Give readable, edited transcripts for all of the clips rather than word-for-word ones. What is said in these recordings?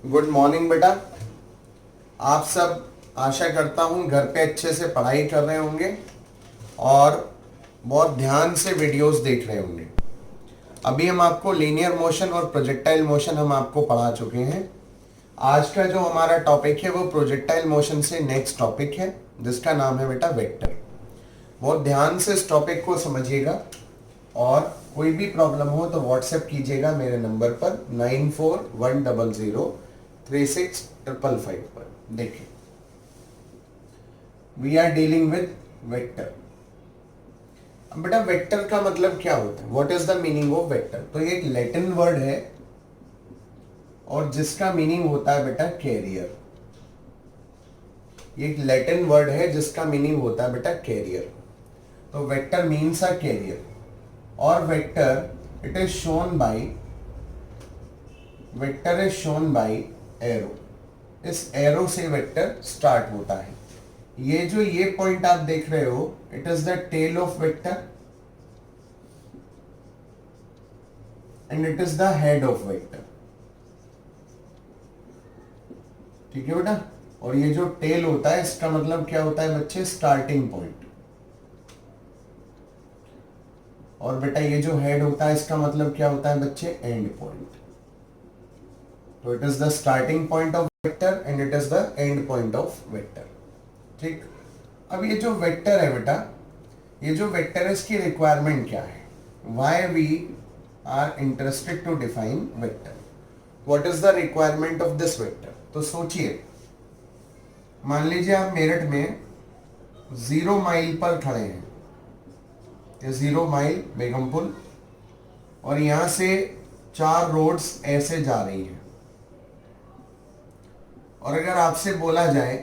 Good morning बेटा। आप सब आशा करता हूँ घर पे अच्छे से पढ़ाई कर रहे होंगे और बहुत ध्यान से वीडियोस देख रहे होंगे। अभी हम आपको लीनियर मोशन और प्रोजेक्टाइल मोशन हम आपको पढ़ा चुके हैं। आज का जो हमारा टॉपिक है वो प्रोजेक्टाइल मोशन से नेक्स्ट टॉपिक है जिसका नाम है बेटा वेक्टर। बहुत ध्यान से इस टॉपिक को समझिएगा और कोई भी प्रॉब्लम हो तो व्हाट्सएप कीजिएगा मेरे नंबर पर 9410036555 पर। देखिए, we are dealing with vector. अब बेटा वेक्टर का मतलब क्या होता है, what is the meaning of vector? तो ये एक लैटिन वर्ड है और जिसका मीनिंग होता है बेटा कैरियर। ये एक लैटिन वर्ड है जिसका मीनिंग होता है बेटा कैरियर। तो वेक्टर मीन्स अ कैरियर और vector it is shown by arrow. इस एरो से वेक्टर स्टार्ट होता है। ये पॉइंट आप देख रहे हो, it is the tail of vector and it is the head of vector. ठीक है बेटा। और ये जो टेल होता है इसका मतलब क्या होता है बच्चे? Starting point. और बेटा ये जो हेड होता है इसका मतलब क्या होता है बच्चे? End point. तो it is the starting point of vector and it is the end point of vector. ठीक। अब ये जो वेक्टर है बेटा, ये जो वेक्टर है इसकी रिक्वायरमेंट क्या है? Why we are interested to define vector, what is the requirement of this vector? तो सोचिए, मान लीजिए आप मेरठ में 0 माइल पर खड़े हैं, ये 0 माइल बेगमपुल, और यहां से 4 रोड्स ऐसे जा रही हैं। और अगर आपसे बोला जाए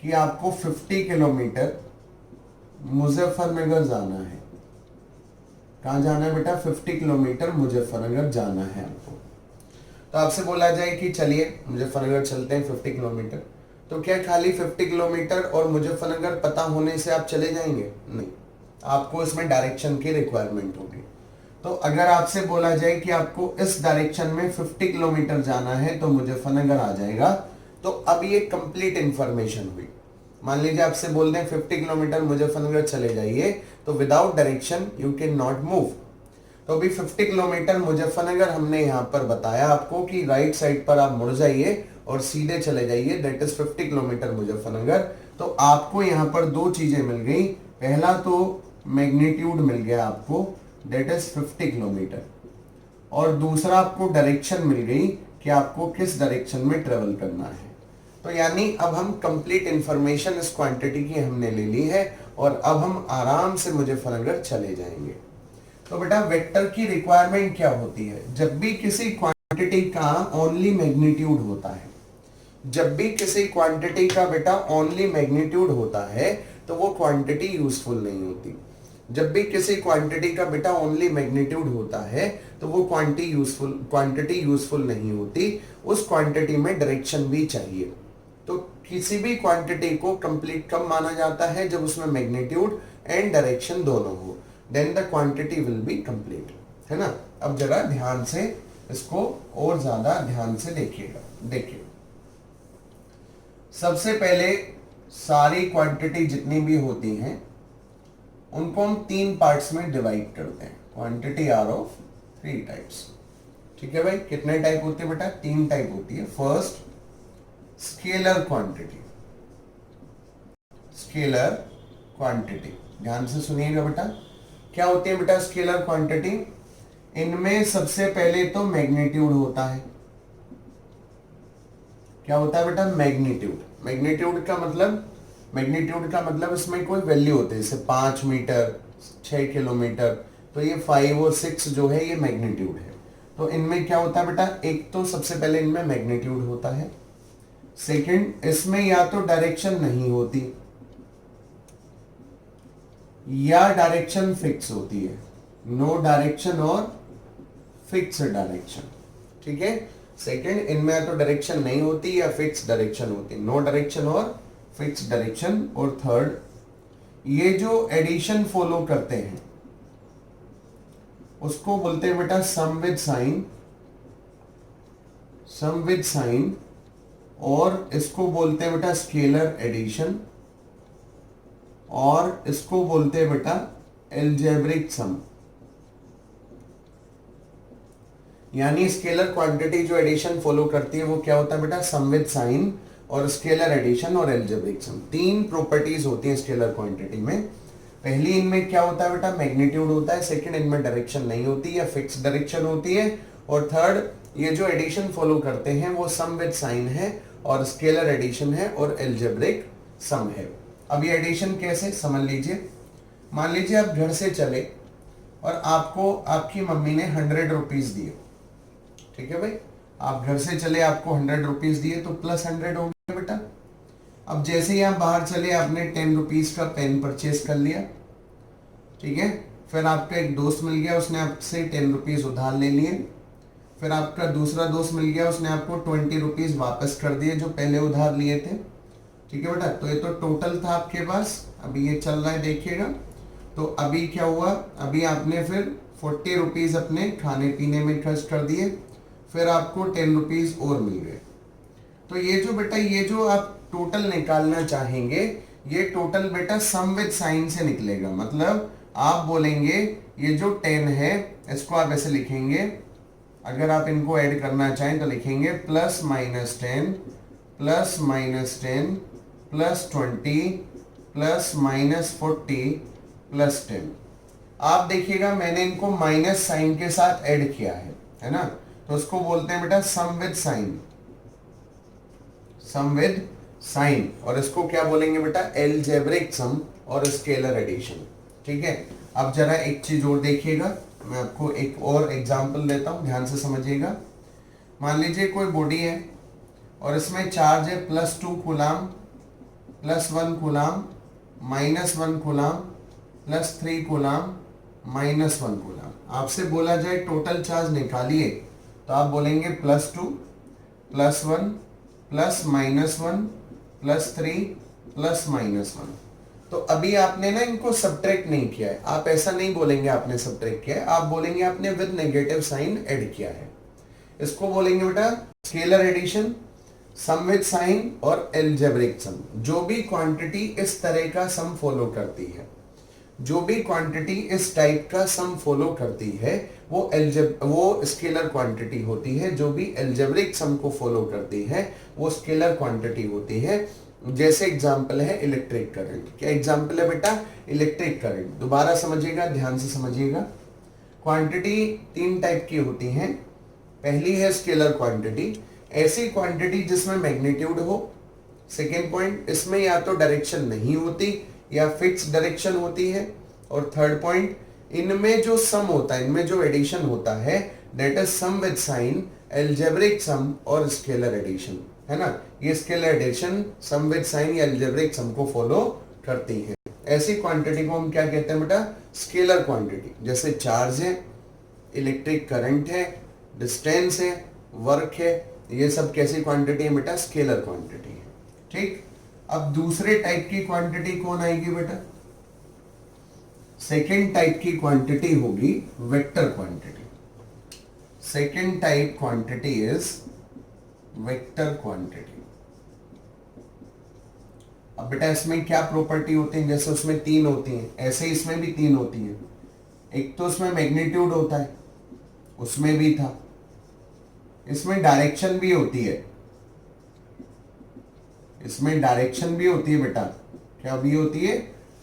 कि आपको 50 किलोमीटर मुजफ्फरनगर जाना है, कहां जाना है बेटा? 50 किलोमीटर मुजफ्फरनगर जाना है आपको। तो आपसे बोला जाए कि चलिए मुजफ्फरनगर चलते हैं 50 किलोमीटर, तो क्या खाली 50 किलोमीटर और मुजफ्फरनगर पता होने से आप चले जाएंगे? नहीं, आपको इसमें डायरेक्शन की रिक्वायरमेंट होगी। तो अगर आपसे बोला जाए कि आपको इस डायरेक्शन में 50 किलोमीटर जाना है तो मुजफ्फरनगर आ जाएगा, तो अब ये कंप्लीट इंफॉर्मेशन हुई। मान लीजिए आपसे बोल दें 50 किलोमीटर मुजफ्फरनगर चले जाइए, तो without direction you can not move. तो अभी 50 किलोमीटर मुजफ्फरनगर हमने यहाँ पर बताया आपको कि राइट साइड पर आप मुड़ जाइए और सीधे चले जाइए, दैट इज 50 किलोमीटर मुजफ्फरनगर। तो आपको यहाँ पर 2 चीजें मिल गई। पहला तो मैग्नीट्यूड मिल गया आपको, दैट इज 50 किलोमीटर, और दूसरा आपको डायरेक्शन मिल गई कि आपको किस डायरेक्शन में ट्रेवल करना है। तो यानी अब हम कंप्लीट इंफॉर्मेशन इस क्वांटिटी की हमने ले ली है और अब हम आराम से मुजफ्फरनगर चले जाएंगे। तो बेटा वेक्टर की रिक्वायरमेंट क्या होती है? जब भी किसी क्वांटिटी का ओनली मैग्नीट्यूड होता है, जब भी किसी क्वांटिटी का बेटा ओनली मैग्नीट्यूड होता है तो वो क्वांटिटी यूजफुल नहीं होती। जब भी किसी क्वांटिटी का बेटा ओनली मैग्नीट्यूड होता है तो वो क्वांटिटी यूजफुल नहीं होती। उस क्वांटिटी में डायरेक्शन भी चाहिए। तो किसी भी क्वांटिटी को कंप्लीट कब माना जाता है? जब उसमें मैग्नीट्यूड एंड डायरेक्शन दोनों हो, then the quantity will be complete, है ना। अब जरा ध्यान से इसको और ज्यादा ध्यान से देखिएगा। देखिए, सबसे पहले सारी क्वांटिटी जितनी भी होती हैं उनको हम 3 पार्ट्स में डिवाइड करते हैं। Quantity are of 3 types. ठीक है भाई, कितने टाइप होते हैं बेटा? 3 टाइप होती है। First, scalar quantity. Scalar quantity, ध्यान से सुनिएगा बेटा। क्या होती है बेटा स्केलर क्वांटिटी? इनमें सबसे पहले तो मैग्नीट्यूड होता है। क्या होता है बेटा? मैग्नीट्यूड। मैग्नीट्यूड का मतलब इसमें कोई वैल्यू होती है, जैसे 5 मीटर, 6 किलोमीटर। तो ये 5 और 6 जो है ये मैग्नीट्यूड है। तो इनमें क्या होता है बेटा? एक तो सबसे पहले इनमें मैग्नीट्यूड होता है। सेकंड, इसमें या तो डायरेक्शन नहीं होती या डायरेक्शन फिक्स होती है। नो डायरेक्शन और फिक्स डायरेक्शन। ठीक है। सेकंड, इनमें या तो डायरेक्शन नहीं होती या फिक्स डायरेक्शन होती, नो डायरेक्शन और फिक्स डायरेक्शन। और थर्ड, ये जो एडिशन फॉलो करते हैं उसको बोलते हैं बेटा sum with sign, sum with sign, और इसको बोलते हैं बेटा स्केलर एडिशन, और इसको बोलते हैं बेटा एल्जेब्रिक सम। यानी स्केलर क्वांटिटी जो एडिशन फॉलो करती है वो क्या होता है बेटा, सम विद साइन और स्केलर एडिशन और एल्जेब्रिक सम। तीन प्रॉपर्टीज होती हैं स्केलर क्वांटिटी में। पहली इनमें क्या होता है बेटा, मैग्नीट्यूड होता है। सेकंड, इनमें डायरेक्शन नहीं होती या फिक्स डायरेक्शन होती है। और थर्ड, ये जो एडिशन फॉलो करते हैं वो सम विद साइन है और स्केलर एडिशन है और एल्जेब्रिक सम है। अब ये एडिशन कैसे समझ लीजिए। मान लीजिए आप घर से चले और आपको आपकी मम्मी ने 100 रुपीज दिए, ठीक है भाई। आप घर से चले, आपको 100 रुपीज दिए तो प्लस 100 हो गया बेटा। अब जैसे ही आप बाहर चले, आपने 10 रुपीज का पेन परचेज कर लिया, ठीक है। फिर आपका एक दोस्त मिल गया, उसने आपसे 10 रुपीज उधार ले लिए। फिर आपका दूसरा दोस्त मिल गया, उसने आपको 20 रुपीज वापस कर दिए जो पहले उधार लिए थे, ठीक है बेटा। तो ये तो टोटल था आपके पास। अभी ये चल रहा है, देखिएगा। तो अभी क्या हुआ, अभी आपने फिर 40 रुपीज अपने खाने पीने में खर्च कर दिए, फिर आपको 10 रुपीज और मिल गए। तो ये जो बेटा, ये जो आप टोटल निकालना चाहेंगे, ये टोटल बेटा सम विद साइन से निकलेगा। मतलब आप बोलेंगे ये जो 10 है, इसको आप ऐसे लिखेंगे, अगर आप इनको ऐड करना चाहें तो लिखेंगे plus minus 10 plus minus 10 plus 20 plus minus 40 plus 10। आप देखिएगा मैंने इनको माइनस साइन के साथ ऐड किया है ना। तो उसको बोलते हैं बेटा sum with sign, sum with sign. और इसको क्या बोलेंगे बेटा, एल्जेब्रिक सम और स्केलर एडिशन, ठीक है। अब जरा एक चीज और देखिएगा, मैं आपको एक और एग्जांपल देता हूं, ध्यान से समझिएगा। मान लीजिए कोई बॉडी है और इसमें चार्ज है +2 coulomb, +1 coulomb, -1 coulomb, +3 coulomb, -1 coulomb. आपसे बोला जाए टोटल चार्ज निकालिए, तो आप बोलेंगे +2 +1 प्लस -1 +3 प्लस -1। तो अभी आपने ना इनको सब्ट्रैक्ट नहीं किया है, आप ऐसा नहीं बोलेंगे आपने सब्ट्रैक्ट किया है, आप बोलेंगे आपने विद नेगेटिव साइन ऐड किया है। इसको बोलेंगे बेटा scalar addition, sum with sign और एल्जेब्रिक सम। जो भी क्वांटिटी इस तरह का सम फॉलो करती है, जो भी क्वांटिटी इस टाइप का सम फॉलो करती है, वो स्केलर क्वांटिटी होती है। जो भी एल्जेब्रिक सम को फॉलो करती है वो स्केलर क्वांटिटी होती है। जैसे एग्जांपल है इलेक्ट्रिक करंट। क्या एग्जांपल है बेटा, इलेक्ट्रिक करंट। दोबारा समझिएगा, ध्यान से समझिएगा। क्वांटिटी 3 टाइप की होती हैं। पहली है स्केलर क्वांटिटी, ऐसी क्वांटिटी जिसमें मैग्नीट्यूड हो। सेकेंड पॉइंट, इसमें या तो डायरेक्शन नहीं होती या फिक्स डायरेक्शन होती है। और थर्ड पॉइंट, इनमें जो सम होता है, इनमें जो एडिशन होता है, that is sum with sign, algebraic sum और स्केलर एडिशन, है ना। ये scalar addition sum with sign या एल्जेब्रिक सम को फॉलो करती है। ऐसी क्वांटिटी को हम क्या कहते हैं बेटा, स्केलर क्वांटिटी। जैसे चार्ज है, इलेक्ट्रिक करंट है, डिस्टेंस है, वर्क है, ये सब कैसी क्वांटिटी है बेटा, स्केलर क्वांटिटी है, ठीक। अब दूसरे टाइप की क्वांटिटी कौन आएगी बेटा, सेकेंड टाइप की क्वांटिटी होगी vector quantity. Second type quantity is vector quantity. अब बेटा इसमें क्या प्रॉपर्टी होती है, जैसे उसमें 3 होती हैं, ऐसे इसमें भी 3 होती हैं। एक तो उसमें मैग्नीट्यूड होता है, उसमें भी था। इसमें डायरेक्शन भी होती है, इसमें डायरेक्शन भी होती है बेटा। क्या भी होती है,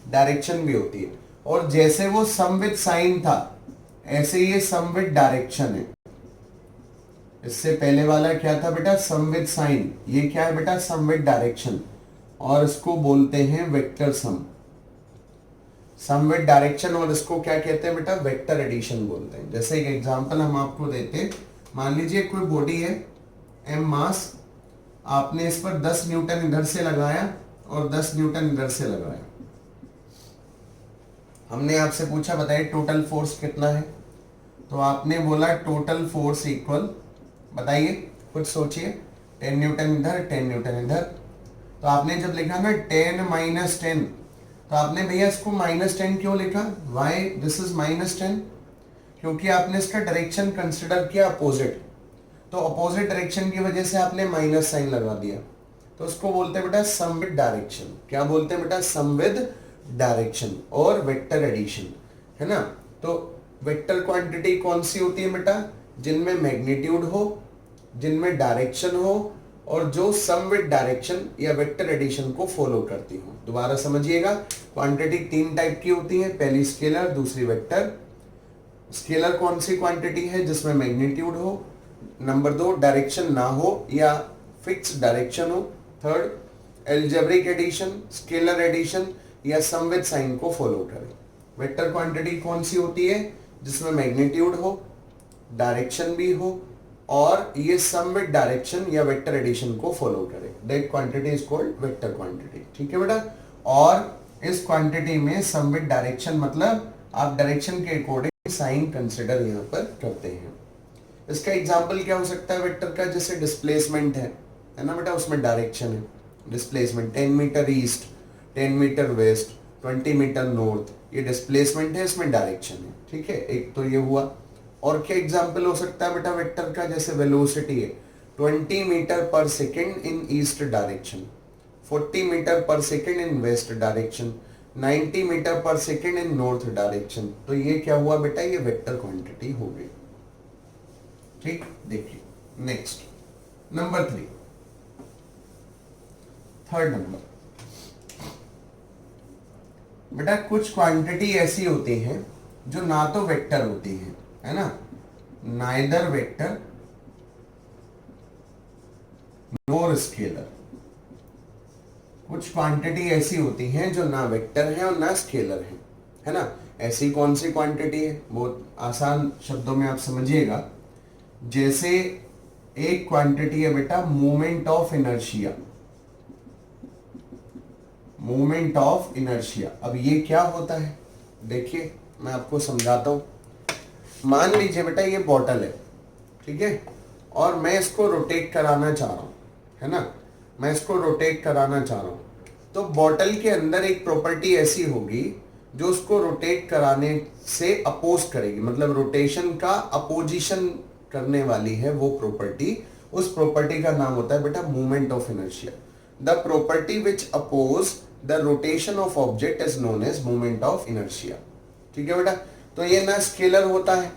डायरेक्शन भी होती है। और जैसे वो सम विद साइन था, ऐसे ये सम विद डायरेक्शन है। इससे पहले वाला क्या था बेटा, सम विद साइन। ये क्या है बेटा, सम विद डायरेक्शन, और इसको बोलते हैं vector sum. Sum with direction, और इसको क्या कहते हैं बेटा, वेक्टर एडिशन बोलते हैं। जैसे एक एग्जांपल हम आपको देते हैं। मान लीजिए कोई बॉडी है, m मास, आपने इस पर 10 न्यूटन इधर से लगाया और 10 न्यूटन इधर से लगाया। हमने आपसे पूछा बताइए टोटल फोर्स कितना है, तो आपने बोला टोटल फोर्स इक्वल, बताइए कुछ सोचिए, 10 न्यूटन इधर, 10 न्यूटन इधर। तो आपने जब लिखा ना 10 - 10, तो आपने भैया इसको -10 क्यों लिखा, वाई दिस इज -10, क्योंकि आपने इसका डायरेक्शन कंसिडर किया अपोजिट। तो अपोजिट डायरेक्शन की वजह से आपने माइनस साइन लगा दिया, तो उसको बोलते हैं बेटा सम विद डायरेक्शन। क्या बोलते हैं बेटा? सम विद डायरेक्शन और वेक्टर एडिशन, है ना। तो वेक्टर क्वांटिटी कौन सी होती है बेटा? जिनमें मैग्नीट्यूड हो, जिनमें डायरेक्शन हो, और जो सम विद डायरेक्शन या वेक्टर एडिशन को फॉलो करती हो। दोबारा समझिएगा, क्वांटिटी तीन टाइप की होती है, पहली स्केलर, दूसरी वेक्टर। स्केलर कौन सी क्वांटिटी है? जिसमें मैग्नीट्यूड हो, नंबर 2 डायरेक्शन ना हो या फिक्स डायरेक्शन हो, third algebraic addition, scalar addition या सम विद साइन को फॉलो करे। वेक्टर क्वांटिटी कौन सी होती है? जिसमें मैग्नीट्यूड हो, डायरेक्शन भी हो, और ये सम विद डायरेक्शन या वेक्टर एडिशन को फॉलो करे। That quantity is called vector quantity. ठीक है बेटा। और इस क्वांटिटी में सम विद डायरेक्शन मतलब आप डायरेक्शन के अकॉर्डिंग साइन कंसिडर यहाँ पर करते हैं। इसका एग्जाम्पल क्या हो सकता है वेक्टर का? जैसे डिस्प्लेसमेंट है ना बेटा, उसमें डायरेक्शन है। Displacement 10 metre east, 10 metre west, 20 metre north, ये डिस्प्लेसमेंट है, इसमें डायरेक्शन है। ठीक है, एक तो ये हुआ। और क्या एग्जाम्पल हो सकता है बेटा वेक्टर का? जैसे वेलोसिटी है 20 metre per second in east direction, 40 metre per second in west direction, 90 metre per second in north direction. तो ये क्या हुआ बेटा? ये वेक्टर क्वांटिटी हो गई। ठीक, देखिए नेक्स्ट नंबर 3, थर्ड नंबर बेटा, कुछ क्वांटिटी ऐसी होती हैं जो ना तो वेक्टर होती है ना, नाइदर वेक्टर नोर स्केलर। कुछ क्वांटिटी ऐसी होती हैं जो ना वेक्टर है और ना स्केलर है ना। ऐसी कौन सी क्वांटिटी है? बहुत आसान शब्दों में आप समझिएगा। जैसे एक क्वांटिटी है बेटा moment of inertia, moment of inertia. अब ये क्या होता है? देखिए मैं आपको समझाता हूं। मान लीजिए बेटा ये बॉटल है, ठीक है, और मैं इसको रोटेट कराना चाह रहा हूं, है ना, मैं इसको रोटेट कराना चाह रहा हूं। तो बॉटल के अंदर एक प्रॉपर्टी ऐसी होगी जो उसको रोटेट कराने से अपोज करेगी, मतलब रोटेशन का अपोजिशन करने वाली है वो प्रॉपर्टी। उस प्रॉपर्टी का नाम होता है बेटा moment of inertia. The property which oppose the rotation of object is known as moment of inertia. ठीक है बेटा। तो ये ना स्केलर होता है,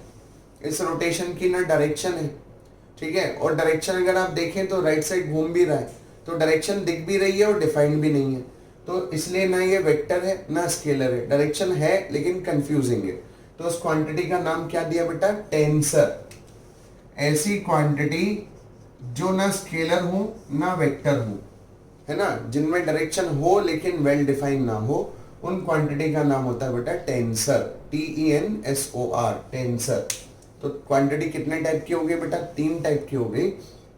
इस रोटेशन की ना डायरेक्शन है, ठीक है, और डायरेक्शन अगर आप देखें तो राइट साइड घूम भी रहा है, तो डायरेक्शन दिख भी रही है और डिफाइंड भी नहीं है। तो इसलिए ना ये वेक्टर है ना स्केलर है, डायरेक्शन है लेकिन कंफ्यूजिंग है। तो उस क्वांटिटी का नाम क्या दिया बेटा? टेंसर। ऐसी क्वांटिटी जो ना स्केलर हो ना वेक्टर हो, है ना, जिनमें डायरेक्शन हो लेकिन वेल डिफाइंड ना हो, उन क्वांटिटी का नाम होता है बेटा टेंसर। TENSOR, tensor. तो क्वांटिटी कितने टाइप की हो गई बेटा? 3 टाइप की हो गई।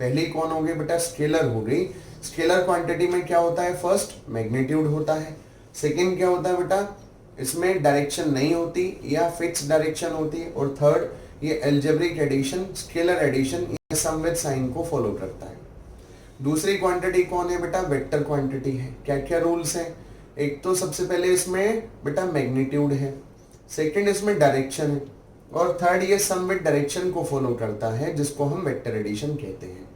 पहली कौन हो गई बेटा? स्केलर हो गई। स्केलर क्वांटिटी में क्या होता है? फर्स्ट मैग्नीट्यूड होता है। सेकंड क्या होता है बेटा? इसमें डायरेक्शन नहीं होती या फिक्स डायरेक्शन होती है। और थर्ड ये एल्जेब्रिक एडिशन, स्केलर एडिशन या सम विद साइन को फॉलो करता है। दूसरी क्वांटिटी कौन है बेटा? वेक्टर क्वांटिटी है। क्या क्या रूल्स हैं? एक तो सबसे पहले इसमें बेटा मैग्नीट्यूड है, सेकंड इसमें डायरेक्शन है, और थर्ड ये सम विद डायरेक्शन को फॉलो करता है जिसको हम वेक्टर एडिशन कहते हैं।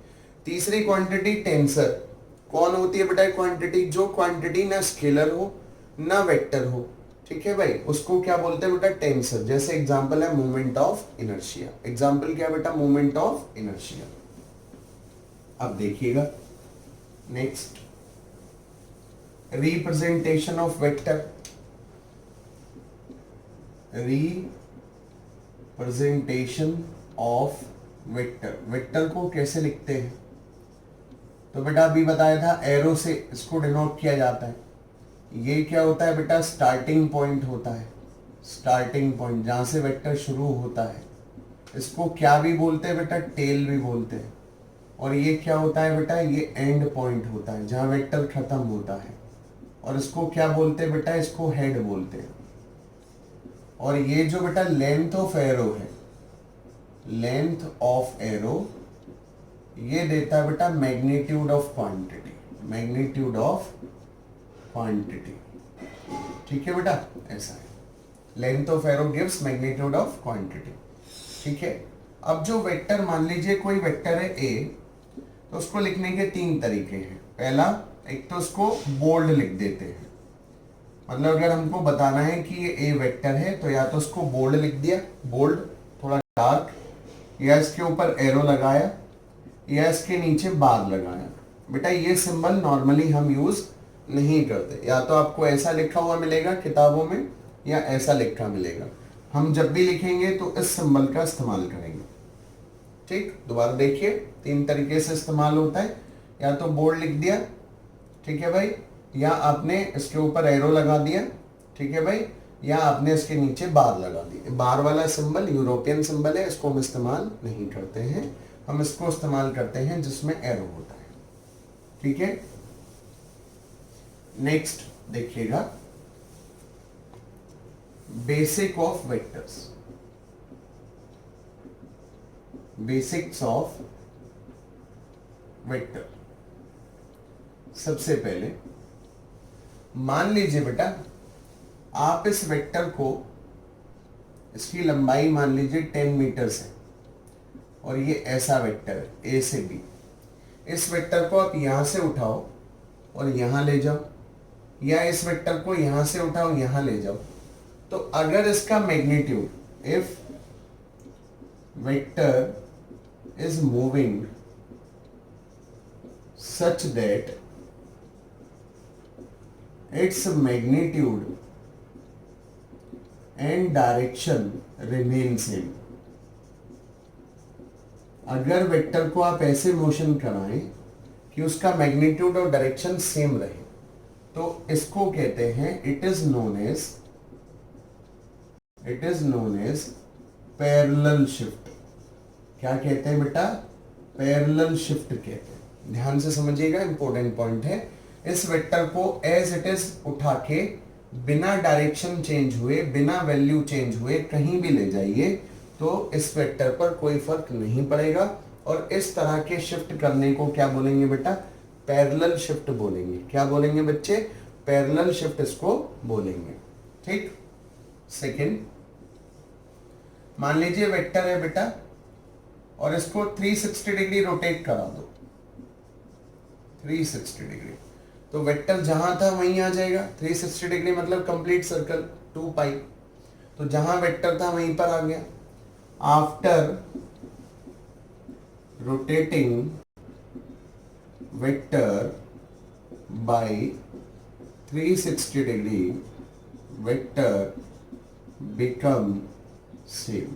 तीसरी क्वांटिटी टेंसर। कौन होती है बेटा क्वांटिटी? जो क्वांटिटी ना स्केलर हो ना वेक्टर हो, ठीक है भाई, उसको क्या बोलते हैं बेटा? टेंसर। जैसे एग्जांपल है मोमेंट ऑफ इनर्शिया। एग्जांपल क्या बेटा? Moment of inertia. अब देखिएगा next, representation of vector. Representation of vector. Vector को कैसे लिखते हैं? तो बेटा अभी बताया था एरो से इसको डिनोट किया जाता है। ये क्या होता है बेटा? स्टार्टिंग पॉइंट होता है। स्टार्टिंग पॉइंट जहां से वेक्टर शुरू होता है, इसको क्या भी बोलते हैं बेटा? टेल भी बोलते हैं। और ये क्या होता है बेटा? ये एंड पॉइंट होता है जहां वेक्टर खत्म होता है, और इसको क्या बोलते हैं बेटा? इसको हेड बोलते हैं। और ये जो बेटा लेंथ ऑफ एरो है, लेंथ ऑफ एरो, ये देता है बेटा magnitude of quantity. Magnitude of quantity, ठीक है बेटा, ऐसा है। Length of arrow gives magnitude of quantity, ठीक है। अब जो वेक्टर, मान लीजिए कोई वेक्टर है ए, तो उसको लिखने के 3 तरीके हैं। पहला, एक तो उसको बोल्ड लिख देते हैं, मतलब अगर हमको बताना है कि ये ए वेक्टर है तो या तो उसको बोल्ड लिख दिया, बोल्ड थोड़ा डार्क, या इसके ऊपर एरो लगाया, या इसके नीचे बार लगाया। बेटा ये सिंबल नॉर्मली हम यूज नहीं करते, या तो आपको ऐसा लिखा हुआ मिलेगा किताबों में या ऐसा लिखा मिलेगा। हम जब भी लिखेंगे तो इस सिंबल का इस्तेमाल करेंगे। ठीक, दोबारा देखिए, 3 तरीके से इस्तेमाल होता है। या तो बोल्ड लिख दिया, ठीक है भाई, या आपने इसके ऊपर एरो लगा दिया, ठीक है भाई, या आपने इसके नीचे बार लगा दी। बार वाला सिंबल यूरोपियन सिंबल है, इसको हम इस्तेमाल नहीं करते हैं, हम इसको इस्तेमाल करते हैं जिसमें एरो होता है। ठीक है, नेक्स्ट देखिएगा, basic of vectors, basics of vector. सबसे पहले मान लीजिए बेटा, आप इस वेक्टर को, इसकी लंबाई मान लीजिए 10 मीटर है और ये ऐसा वेक्टर है ए से बी। इस वेक्टर को आप यहां से उठाओ और यहां ले जाओ, या इस वेक्टर को यहां से उठाओ यहां ले जाओ, तो अगर इसका magnitude, if vector is moving such that its magnitude and direction remain same, अगर वेक्टर को आप ऐसे मोशन कराएं कि उसका मैग्नीट्यूड और डायरेक्शन सेम रहे, तो इसको कहते हैं, it is known as parallel shift. क्या कहते हैं बेटा? पैरेलल शिफ्ट कहते हैं। ध्यान से समझिएगा, इंपॉर्टेंट पॉइंट है। इस वेक्टर को एज इट इज उठा के बिना डायरेक्शन चेंज हुए, बिना वैल्यू चेंज हुए कहीं भी ले जाइए तो इस वेक्टर पर कोई फर्क नहीं पड़ेगा। और इस तरह के शिफ्ट करने को क्या बोलेंगे बेटा? पैरेलल शिफ्ट बोलेंगे। क्या बोलेंगे बच्चे? पैरेलल शिफ्ट इसको बोलेंगे। ठीक। सेकंड, मान लीजिए वेक्टर है बेटा और इसको 360 डिग्री रोटेट करा दो, 360 डिग्री, तो वेक्टर जहां था वहीं आ जाएगा। 360 डिग्री मतलब कंप्लीट सर्कल 2 पाई, तो जहां वेक्टर था वहीं पर आ गया। After rotating vector by 360 degree, vector become same.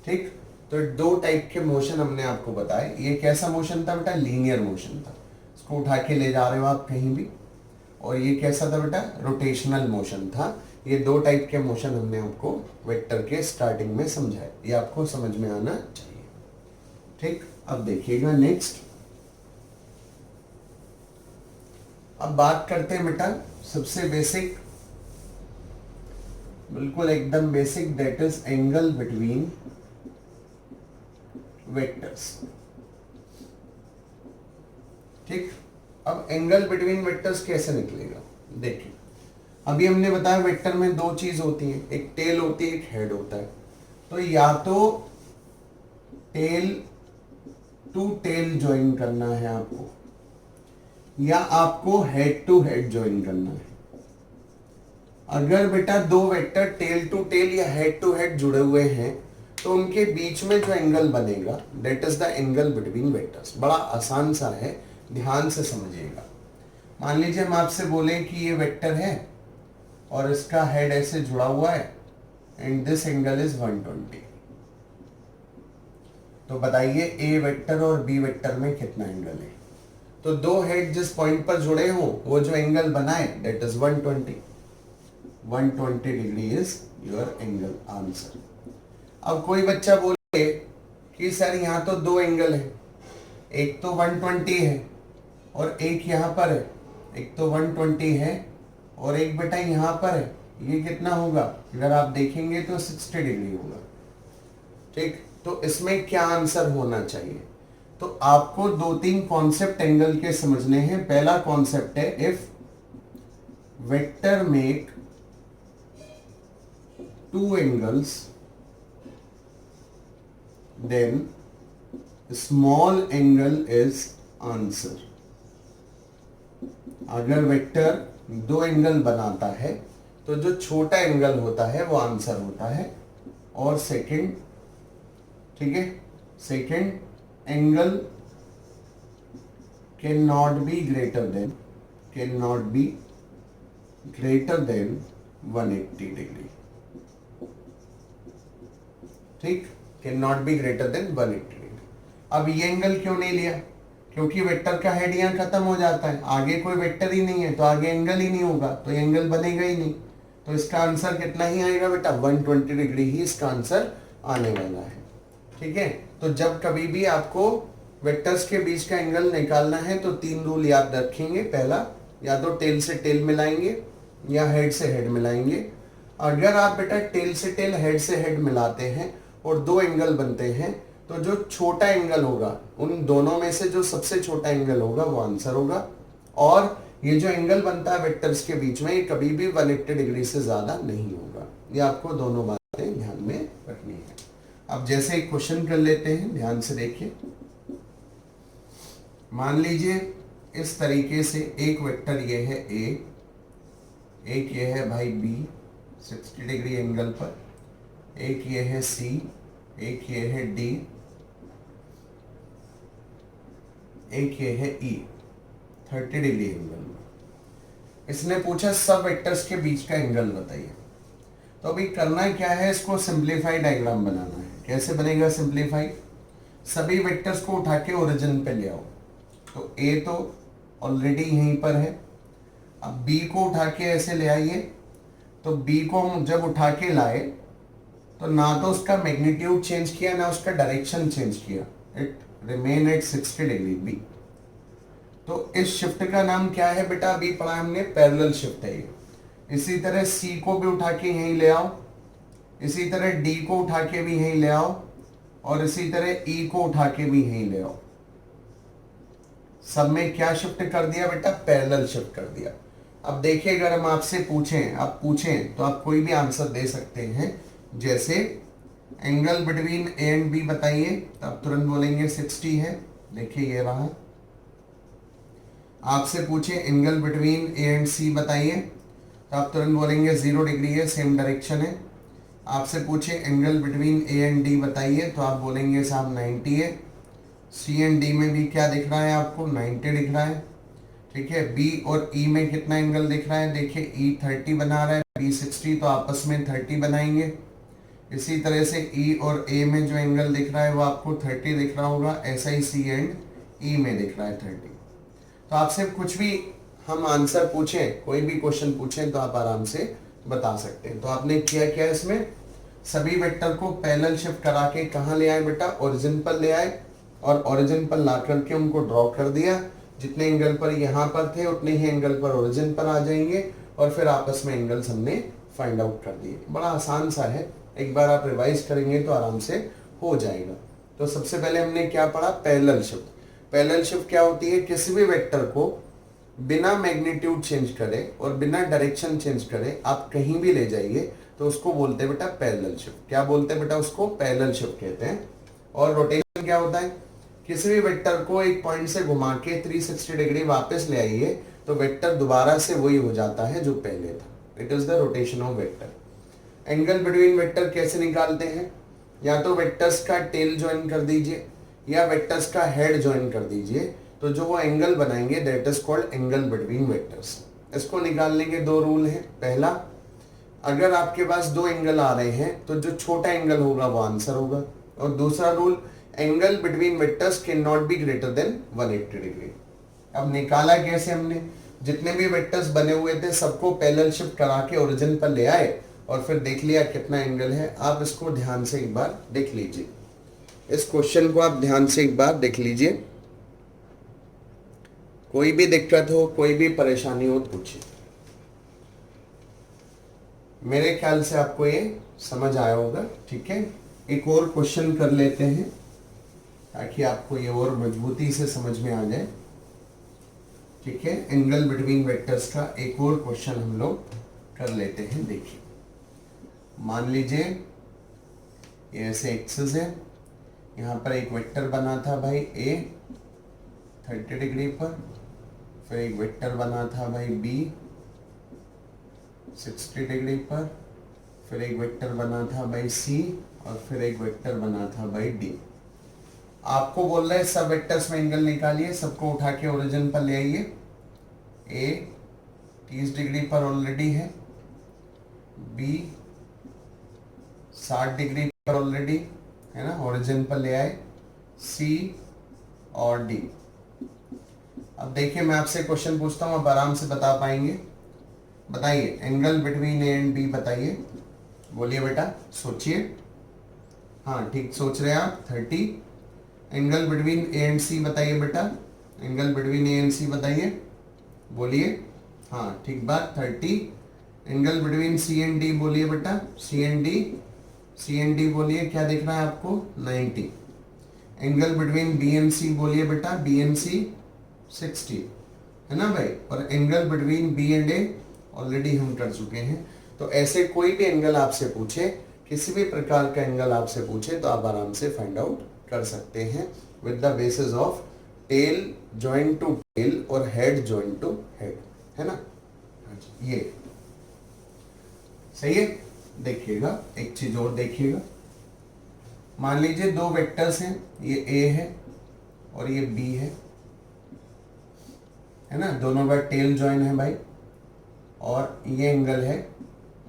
ठीक। तो 2 टाइप के मोशन हमने आपको बताए। ये कैसा मोशन था बेटा? लीनियर मोशन था, इसको उठा के ले जा रहे हो आप कहीं भी। और ये कैसा था बेटा? रोटेशनल मोशन था। ये 2 टाइप के मोशन हमने आपको वेक्टर के स्टार्टिंग में समझाए, ये आपको समझ में आना चाहिए। ठीक। अब देखिएगा नेक्स्ट, अब बात करते हैं बेटा सबसे बेसिक, बिल्कुल एकदम basic, that is angle between vectors. ठीक। अब एंगल बिटवीन वेक्टर्स कैसे निकलेगा? देखिए, अभी हमने बताया वेक्टर में 2 चीज होती हैं, एक टेल होती है, एक हेड होता है। तो या तो टेल टू टेल ज्वाइन करना है आपको, या आपको हेड टू हेड ज्वाइन करना है। अगर बेटा 2 वेक्टर टेल टू टेल या हेड टू हेड जुड़े हुए हैं तो उनके बीच में जो एंगल बनेगा that is the angle between vectors. बड़ा आसान सा है, ध्यान से समझिएगा। मान लीजिए हम आपसे बोले कि ये वेक्टर है और इसका हेड ऐसे जुड़ा हुआ है एंड दिस एंगल इज 120, तो बताइए ए वेक्टर और बी वेक्टर में कितना एंगल है? तो 2 हेड जिस पॉइंट पर जुड़े हो वो जो एंगल बनाए that is 120 degree is your angle answer. अब कोई बच्चा बोले कि सर यहाँ तो 2 एंगल है, एक तो 120 है और एक यहाँ पर है, एक तो 120 है और एक बेटा यहाँ पर है, ये कितना होगा? अगर आप देखेंगे तो 60 डिग्री होगा। ठीक। तो इसमें क्या आंसर होना चाहिए? तो आपको 2-3 कॉन्सेप्ट एंगल के समझने हैं। पहला कॉन्सेप्ट है, if vector make 2 angles then small angle is answer. अगर वेक्टर दो एंगल बनाता है तो जो छोटा एंगल होता है वो आंसर होता है। और सेकंड, ठीक है, second angle can not be greater than 180 degree. ठीक, can not be greater than 180 degree. अब ये एंगल क्यों नहीं लिया? क्योंकि वेक्टर का हेड यहां खत्म हो जाता है, आगे कोई वेक्टर ही नहीं है तो आगे एंगल ही नहीं होगा, तो एंगल बनेगा ही नहीं। तो इसका आंसर कितना ही आएगा बेटा? 120 डिग्री ही इसका आंसर आने वाला है। ठीक है, तो जब कभी भी आपको वेक्टर्स के बीच का एंगल निकालना है तो 3 रूल याद रखेंगे। पहला, या तो टेल से टेल मिलाएंगे या हेड से हेड मिलाएंगे। अगर आप बेटा टेल से टेल, हेड से हेड मिलाते हैं और दो एंगल बनते हैं तो जो छोटा एंगल होगा उन दोनों में से जो सबसे छोटा एंगल होगा वो आंसर होगा। और ये जो एंगल बनता है वेक्टर्स के बीच में, ये कभी भी 180 डिग्री से ज्यादा नहीं होगा। ये आपको दोनों बातें ध्यान में रखनी है। अब जैसे एक क्वेश्चन कर लेते हैं, ध्यान से देखिए। मान लीजिए इस तरीके से एक वेक्टर ये है ए, एक ये है भाई बी 60 डिग्री एंगल पर, एक ये है सी, एक ये है डी, एक ये है ई 30 डिग्री एंगल में। इसने पूछा सब वेक्टर्स के बीच का एंगल बताइए। तो अभी करना क्या है, इसको सिंप्लीफाई डायग्राम बनाना है। कैसे बनेगा सिंप्लीफाई? सभी वेक्टर्स को उठा के ओरिजिन पे ले आओ। तो ए तो ऑलरेडी यहीं पर है, अब बी को उठा के ऐसे ले आइए। तो बी को हम जब उठा के लाए तो ना तो उसका मैग्नीट्यूड चेंज किया ना उसका डायरेक्शन चेंज किया, it remain at 60 degree B. तो इस शिफ्ट का नाम क्या है बेटा? अभी पढ़ा हमने, पैरेलल शिफ्ट है ये। इसी तरह सी को भी उठा के यहीं ले आओ, इसी तरह डी को उठा के भी यहीं ले आओ, और इसी तरह ई को उठा के भी यहीं ले आओ। सब में क्या शिफ्ट कर दिया बेटा? पैरेलल शिफ्ट कर दिया। अब देखिए, अगर हम आपसे पूछें, आप पूछें तो आप कोई भी आंसर दे सकते हैं। जैसे angle between A and B बताइए, तब तुरंत बोलेंगे 60 है। देखिए ये रहा। आपसे पूछे angle between A and C बताइए, तो आप तुरंत बोलेंगे 0 डिग्री है, सेम डायरेक्शन है। आपसे पूछे angle between A and D बताइए, तो आप बोलेंगे साहब 90 है। सी एंड डी में भी क्या दिख रहा है आपको? 90 दिख रहा है। ठीक है, बी और ई में कितना एंगल दिख रहा है? देखिए ई 30 बना रहा है, बी 60, तो आपस में 30 बनाएंगे। इसी तरह से ई और ए में जो एंगल दिख रहा है वो आपको 30 दिख रहा होगा, ऐसा ही सी एंड ई में दिख रहा है 30। तो आपसे कुछ भी हम आंसर पूछें, कोई भी क्वेश्चन पूछें तो आप आराम से बता सकते हैं। तो आपने किया क्या इसमें? सभी वेक्टर को पैरेलल शिफ्ट करा के कहाँ ले आए बेटा? ओरिजिन पर ले आए, और ओरिजिन पर ला करके उनको ड्रॉ कर दिया। जितने एंगल पर यहाँ पर थे उतने ही एंगल पर ओरिजिन पर आ जाएंगे, और फिर आपस में एंगल्स हमने फाइंड आउट कर दिए। बड़ा आसान सा है, एक बार आप रिवाइज करेंगे तो आराम से हो जाएगा। तो सबसे पहले हमने क्या पढ़ा? Parallel shift. पैरेलल शिफ्ट क्या होती है? किसी भी वेक्टर को बिना मैग्नीट्यूड चेंज करे और बिना डायरेक्शन चेंज करे आप कहीं भी ले जाइए तो उसको बोलते हैं बेटा पैरेलल शिफ्ट। क्या बोलते हैं बेटा? उसको पैरेलल शिफ्ट कहते हैं। और रोटेशन क्या होता है? किसी भी वेक्टर को एक पॉइंट से घुमा के 360 डिग्री वापस ले आइए तो वेक्टर दोबारा से वही हो जाता है जो पहले था। It is the rotation of vector. Angle between vector कैसे निकालते हैं? या तो वेक्टर्स का टेल ज्वाइन कर दीजिए या वेक्टर्स का हेड ज्वाइन कर दीजिए, तो जो वो एंगल बनाएंगे that is called angle between vectors. इसको निकालने के दो रूल हैं। पहला, अगर आपके पास दो एंगल आ रहे हैं तो जो छोटा एंगल होगा वो आंसर होगा। और दूसरा rule, angle between vectors can not be greater than 180 degree. अब निकाला कैसे हमने? जितने भी वेक्टर्स बने हुए थे सबको पैरेलल शिफ्ट करा के ओरिजिन पर ले आए और फिर देख लिया कितना एंगल है। आप इसको ध्यान से एक बार देख लीजिए, इस क्वेश्चन को आप ध्यान से एक बार देख लीजिए। कोई भी दिक्कत हो, कोई भी परेशानी हो तो पूछिए। मेरे ख्याल से आपको ये समझ आया होगा। ठीक है, एक और क्वेश्चन कर लेते हैं ताकि आपको ये और मजबूती से समझ में आ जाए। ठीक है, एंगल बिटवीन वेक्टर्स का एक और क्वेश्चन हम लोग कर लेते हैं। देखिए, मान लीजिए ये ऐसे एक्सिस है, यहाँ पर एक वेक्टर बना था भाई ए 30 डिग्री पर, फिर एक वेक्टर बना था भाई बी 60 डिग्री पर, फिर एक वेक्टर बना था भाई सी, और फिर एक वेक्टर बना था भाई डी। आपको बोल रहे हैं सब वेक्टर्स में एंगल निकालिए, सबको उठा के ओरिजिन पर ले आइए। ए 30 डिग्री पर ऑलरेडी है, बी 60 डिग्री पर ऑलरेडी है ना, ओरिजिन पर ले आए, सी और डी। अब देखिए मैं आपसे क्वेश्चन पूछता हूं, आप आराम से बता पाएंगे। बताइए angle between A and B बताइए, बोलिए बेटा, सोचिए। हाँ ठीक सोच रहे हैं आप, 30। Angle between A and C बताइए बेटा, angle between A and C बताइए, बोलिए। हाँ ठीक बात, 30। Angle between C and D बोलिए बेटा, C and D, C and D बोलिए, क्या दिख रहा है आपको, 90। Angle between B and C बोलिए बेटा, बी एंड सी 60 है ना भाई। और angle between B and A already हम कर चुके हैं। तो ऐसे कोई भी एंगल आपसे पूछे, किसी भी प्रकार का एंगल आपसे पूछे, तो आप आराम से फाइंड आउट कर सकते हैं with the basis of tail join to tail और हेड जॉइन टू हेड, है ना। ये सही है। देखिएगा एक चीज और देखिएगा, मान लीजिए दो वेक्टर्स हैं, ये ए है और ये बी है ना, दोनों का टेल जॉइन है भाई, और ये एंगल है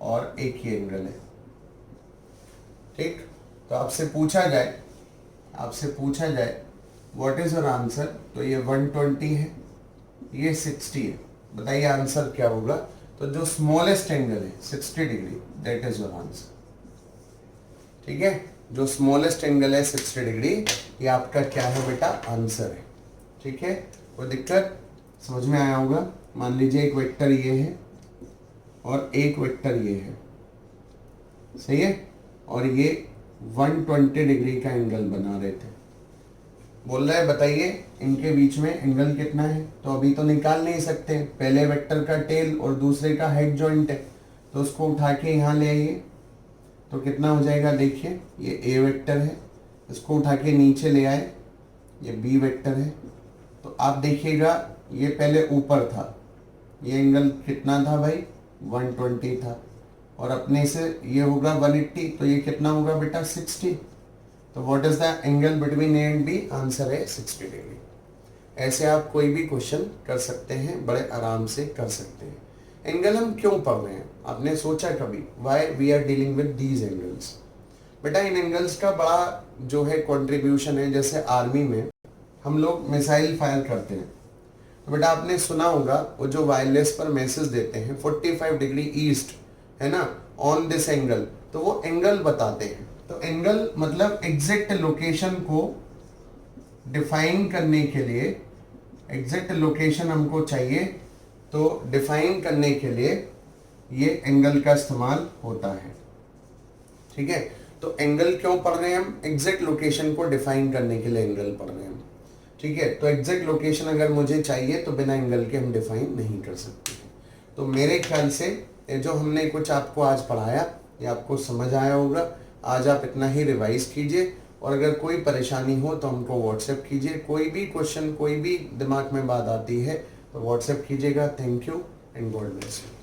और एक ही एंगल है, ठीक। तो आपसे पूछा जाए व्हाट इज योर आंसर, तो ये 120 है, ये 60 है, बताइए आंसर क्या होगा। तो जो स्मॉलेस्ट एंगल है 60 degree, that is your answer, ठीक है। जो स्मॉलेस्ट एंगल है 60 डिग्री, ये आपका क्या है बेटा, आंसर है, ठीक है। कोई दिक्कत, समझ में आया होगा। मान लीजिए एक वेक्टर ये है और एक वेक्टर ये है, सही है, और ये 120 डिग्री का एंगल बना रहे थे। बोल रहा है बताइए इनके बीच में एंगल कितना है, तो अभी तो निकाल नहीं सकते, पहले वेक्टर का टेल और दूसरे का हेड जॉइंट है, तो उसको उठा के यहाँ ले आइए, तो कितना हो जाएगा, देखिए ये ए वेक्टर है, इसको उठा के नीचे ले आए, ये बी वेक्टर है। तो आप देखिएगा ये पहले ऊपर था, ये एंगल कितना था भाई, 120 था, और अपने से ये होगा 180, तो ये कितना होगा बेटा, 60। तो what is the angle between A and B, answer है 60 डिग्री। ऐसे आप कोई भी क्वेश्चन कर सकते हैं, बड़े आराम से कर सकते हैं। एंगल हम क्यों पढ़ रहे हैं, आपने सोचा कभी, why we are dealing with these angles. बेटा इन एंगल्स का बड़ा जो है कंट्रीब्यूशन है, जैसे आर्मी में हम लोग मिसाइल फायर करते हैं, तो बेटा आपने सुना होगा वो जो वायरलेस पर मैसेज देते हैं 45 डिग्री ईस्ट, है ना, ऑन दिस एंगल, तो वो एंगल बताते हैं। तो एंगल मतलब एग्जैक्ट लोकेशन को डिफाइन करने के लिए, एग्जैक्ट लोकेशन हमको चाहिए, तो डिफाइन करने के लिए ये एंगल का इस्तेमाल होता है, ठीक है। तो एंगल क्यों पढ़ रहे हैं हम, एग्जैक्ट लोकेशन को डिफाइन करने के लिए एंगल पढ़ रहे हैं हम, ठीक है। तो एग्जैक्ट लोकेशन अगर मुझे चाहिए तो बिना एंगल के हम डिफाइन नहीं कर सकते हैं। तो मेरे ख्याल से जो हमने कुछ आपको आज पढ़ाया, ये आपको समझ आया होगा। आज आप इतना ही रिवाइज कीजिए, और अगर कोई परेशानी हो तो हमको व्हाट्सएप कीजिए। कोई भी क्वेश्चन, कोई भी दिमाग में बात आती है तो व्हाट्सएप कीजिएगा। Thank you and God bless you.